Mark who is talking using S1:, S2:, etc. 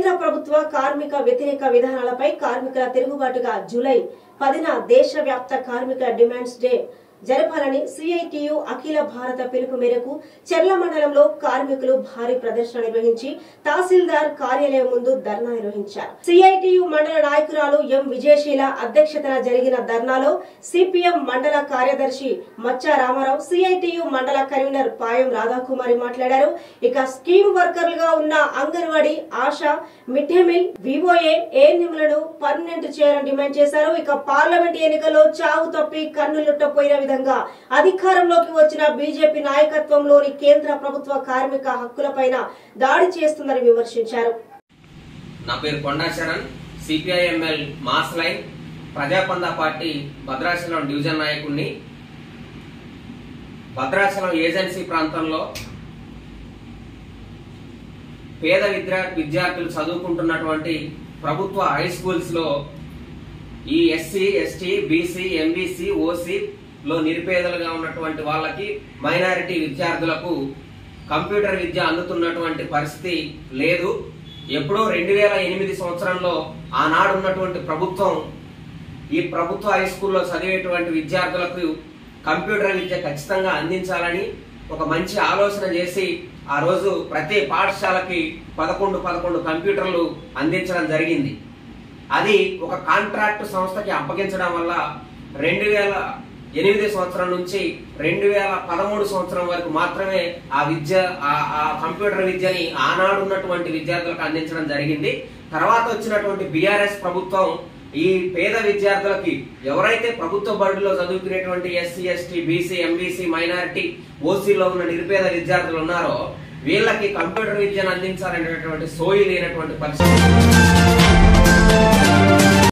S1: కేంద్ర ప్రభుత్వ కార్మిక వ్యతిరేక విధానాలపై కార్మికుల తిరుగుబాటుగా జూలై 10న దేశవ్యాప్త కార్మికుల డిమాండ్స్ డే జరపాలని సిఐటియు అఖిల భారత పిలుపు మేరకు చెర్ల మండలంలో కార్మికులు భారీ ప్రదర్శన నిర్వహించి తహసీల్దార్ కార్యాలయం ముందు ధర్నా నిర్వహించారు. సిఐటియు మండల నాయకురాలు ఎం విజయశీల అధ్యక్షతన జరిగిన ధర్నాలో సిపిఎం మండల కార్యదర్శి మచ్చా రామారావు, సిఐటియు మండల కన్వీనర్ పాయం రాధాకుమారి మాట్లాడారు. ఇక స్కీమ్ వర్కర్లుగా ఉన్న anganwadi, ASHA, mid day meal, VOA, ఏఎన్ఎంలను పర్మనెంట్ చేయాలని డిమాండ్ చేశారు. ఇక పార్లమెంట్ ఎన్నికల్లో చావు తప్పి కన్నులుట్టపోయిన అధికారంలోకి వచ్చిన బీజేపీ నాయకత్వంలోని కేంద్ర ప్రభుత్వ కార్మిక హక్కులపైన దాడి చేస్తుందని విమర్శించారు.
S2: నా పేరు కొండా Sharan, CPIML mass line ప్రజాపంద party Bhadrachalam division నాయకుడిని. భద్రాచలం ఏజెన్సీ ప్రాంతంలో పేద విద్యార్థులు చదువుకుంటున్నటువంటి ప్రభుత్వ హై స్కూల్స్ లో ఈ SC, ST, BC, MBC, OC లో నిరుపేదలుగా ఉన్నటువంటి వాళ్ళకి, మైనారిటీ విద్యార్థులకు కంప్యూటర్ విద్య అందుతున్నటువంటి పరిస్థితి లేదు. ఎప్పుడో 2008 సంవత్సరంలో ఆనాడు ఉన్నటువంటి ప్రభుత్వం ఈ ప్రభుత్వ హై స్కూల్లో చదివేటువంటి విద్యార్థులకు కంప్యూటర్ విద్య ఖచ్చితంగా అందించాలని ఒక మంచి ఆలోచన చేసి ఆ రోజు ప్రతి పాఠశాలకి 11 కంప్యూటర్లు అందించడం జరిగింది. అది ఒక కాంట్రాక్ట్ సంస్థకి అప్పగించడం వల్ల 2008 సంవత్సరం నుంచి 2013 సంవత్సరం వరకు మాత్రమే ఆ కంప్యూటర్ విద్యని ఆనాడు ఉన్నటువంటి విద్యార్థులకు అందించడం జరిగింది. తర్వాత వచ్చినటువంటి బీఆర్ఎస్ ప్రభుత్వం ఈ పేద విద్యార్థులకి, ఎవరైతే ప్రభుత్వ బడుల్లో చదువుకునేటువంటి SC, ST, BC, MBC, minority, ఓసీలో ఉన్న నిరుపేద విద్యార్థులు ఉన్నారో వీళ్ళకి కంప్యూటర్ విద్యను అందించాలనేటువంటి సోయి లేనటువంటి పరిస్థితి.